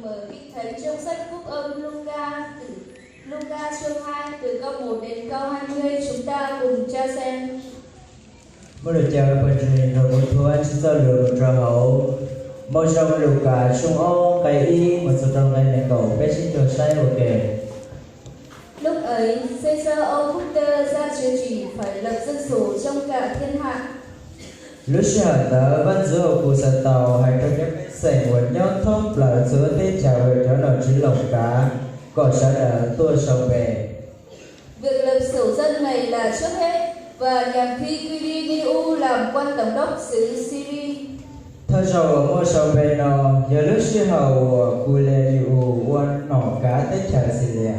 mở kinh thánh trong sách Phúc âm Luca chương 2 từ câu 1 đến câu 20, chúng ta cùng tra xem. Mới được chào phần truyền rồi một thua chúng ta lựa trò hậu một trong Luca trung ô cái y một số trong này cầu bé xin cho sai ok. Lúc ấy Caesar Auguste ra chiếu chỉ phải lập dân số trong cả thiên hạ. Lúc xưa tớ vẫn giữ ở khu sân tàu hay trong những sảnh của nhóm thông là giữa tên trả về cho nó chỉ lồng cá còn sẽ đã tua sông về. Việc lập sổ dân này là trước hết và nhằm khi Quirinius làm quan tổng đốc xứ Syria. Theo sau ở một sông về nó giờ lúc xưa hầu Quirinius quan nỏ cá tới trả Syria.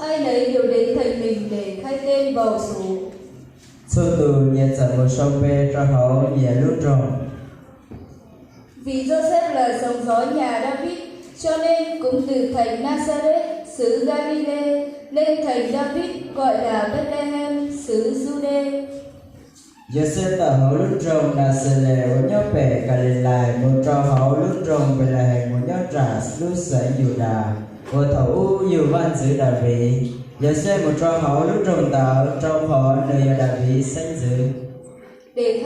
Ai nấy đều đến thành mình để khai tên vào sổ. Số từ nhận dẫn một sông về cho hậu nhà lúc tròn. Vì Joseph là dòng dõi nhà David, cho nên cũng từ thành Nazareth, xứ Galilee, lên thành David gọi là Bethlehem, xứ Jude. Joseph ở hậu lúc tròn là sự lệ của nhóm bè Galilee, một trò hậu lúc tròn về là hành một nhóm trả lúc sở Juda, một thấu nhiều văn giữ David. Joseph một trò hậu lúc tròn tạo trong họ nơi do David sanh giữ. Để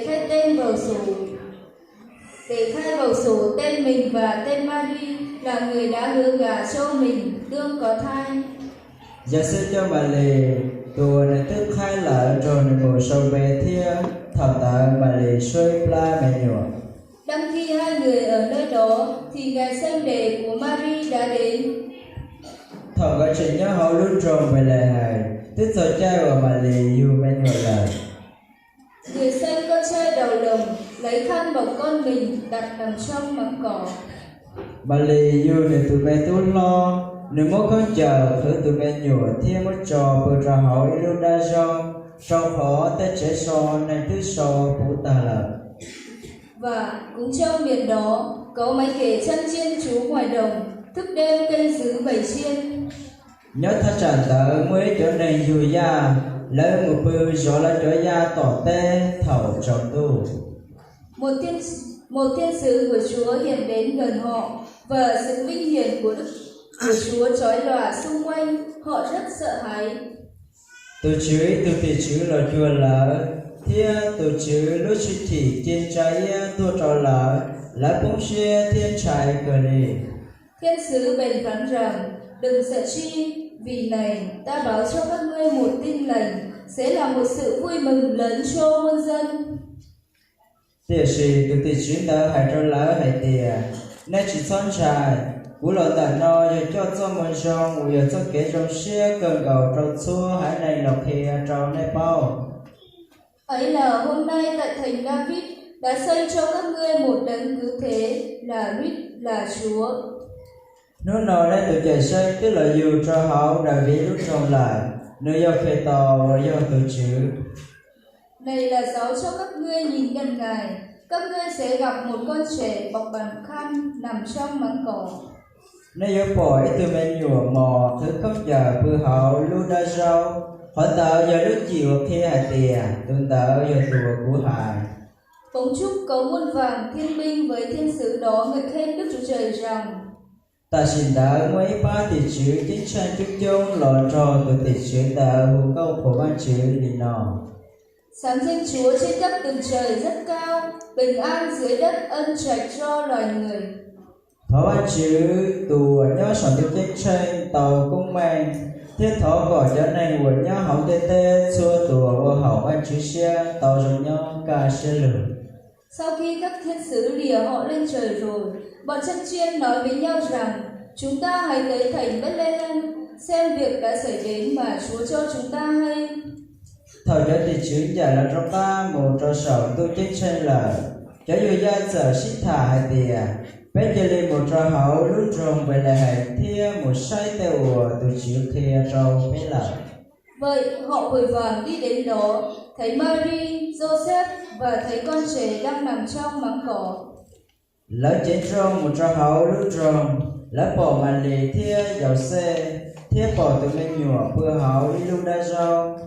khai tên vào sổ. Để khai vào sổ tên mình và tên Mary là người đã hứa gả cho mình đương có thai. Joseph cho bà lì tùa này tức khai lại rồi một sâu về thia thảo tạ bà lì xuôi pla mẹ nhỏ. Đăng khi hai người ở nơi đó thì ngày sinh đẻ của Mary đã đến. Thảo có chuyện nhớ hậu lúc tròn về lại hài tức giờ trai của bà lì dù mẹ nhỏ lại. Người sinh con trai đầu lồng lấy khăn bọc con mình đặt nằm trong máng cỏ. Bà lì dù để tụi mẹ tốt lo nếu mỗi con chờ thử tụi mẹ nhỏ thêm một trò vừa trò hậu lúc đa do trong khó tới trẻ so nên thứ so phụ ta là. Và cũng trong miền đó có mấy kẻ chăn chiên trú ngoài đồng thức đêm canh giữ bầy chiên. Nhớ thắt tràn tớ mới trở nên dù da lấy một bư gió là cho da tỏ tê thầu trong tu. Một thiên sứ của Chúa hiện đến gần họ và sự vinh hiển của Chúa chói lòa xung quanh, họ rất sợ hãi. Tôi thì chữ là chùa là thiên tôi chữ lúc chỉ thị trên trái tôi cho là bông xe thiên trái cờ đi. Thiên sứ bèn phán rằng đừng sợ chi, vì này ta báo cho các ngươi một tin lành sẽ là một sự vui mừng lớn cho muôn dân. Tiệt sĩ tôi thì chữ ta hay cho lá hay tiệt nên chỉ son trái cú lợn ta nói cho một trong người cho kẻ trong xe cần cầu trong xua hãy này lọc thì trong này bao. Ấy là hôm nay tại thành David đã xây cho các ngươi một đấng cứu thế là Christ là Chúa. Nó nói đến tụi trẻ xây tức là dù cho họ đã viết lúc trong lại nếu do phê tò và do tụi chữ. Này là dấu cho các ngươi nhìn gần Ngài, các ngươi sẽ gặp một con trẻ bọc bằng khăn nằm trong máng cỏ. Nếu do bỏ tụi mình nhủa mò thứ không giờ vừa họ lưu đa rau họ tạo giờ lúc chiều khi hạt tiền tụi tạo giờ tùa của hài. Bỗng chốc có muôn vàng thiên binh với thiên sứ đó ngợi khen Đức Chúa Trời rằng: Ta xin đã mấy ba tỷ chữ chính tranh chúc chung lọ trò tụi tỷ chữ ta hữu câu của ban chữ đi nọ. Sáng danh Chúa trên các tầng trời rất cao, bình an dưới đất ân trạch cho loài người. Thọ ban chữ tùa nhớ sản tiếp chính tranh tàu cung mang thiết thọ gọi cho này của nhớ hậu tê tê xua tùa ô hậu ban chữ xe tàu dùng nhau ca xe lửa. Sau khi các thiên sứ lìa họ lên trời rồi, bọn chăn chiên nói với nhau rằng: chúng ta hãy tới thành Bethlehem xem việc đã xảy đến mà Chúa cho chúng ta hay. Thầu cho tỷ chữ giả là trong ta một trò sầu tu chính tranh là cho dù gia sở xích thả hai tìa bé chơi lên một trò hậu lúc trồng về là hành thia một say tèo từ chữ thia trâu bé là. Vậy họ vội vàng đi đến đó, thấy Mary, Joseph và thấy con trẻ đang nằm trong máng cỏ. Lấy trên trong một trò hậu lúc trồng lấy bỏ màn lì thia dầu xe thia bỏ từ bên nhủa vừa hậu đi lúc đa rau.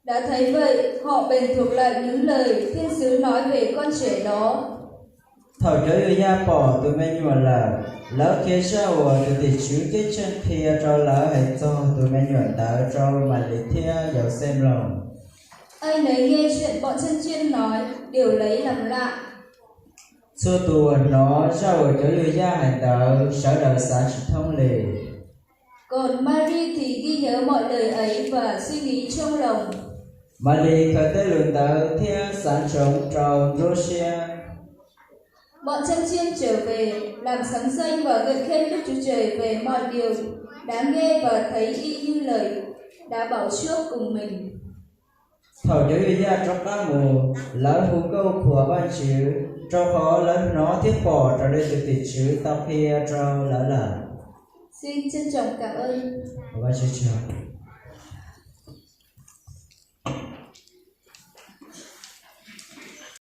Đã thấy vậy, họ bèn thuộc lại những lời thiên sứ nói về con trẻ đó. thầu cho yêu gia bỏ tụi mình nhuận là lỡ kia sao tụi thì chú cái chân kia cho lỡ hay cho tụi mình nhuận đỡ cho mà lý thia giàu xem lòng. Ai nấy nghe chuyện bọn chân chiên nói đều lấy làm lạ. Số tùa nó sao cho yêu gia hành đỡ sở đỡ xã chỉ thông lệ. Còn Marie thì ghi nhớ mọi lời ấy và suy nghĩ trong lòng. Marie khởi tới lượng đỡ thia sản trọng tròn Russia. Bọn chân chiên trở về, làm sáng danh và ngợi khen Đức Chúa Trời về mọi điều đã nghe và thấy y như lời đã bảo trước cùng mình. Thầu cho yêu gia trong các mùa, lỡ hữu câu của ban chữ, cho khó lớn nó thiết bỏ trở lên từ tỷ chữ tao kia cho lỡ là. Xin trân trọng cảm ơn. Và chữ chào.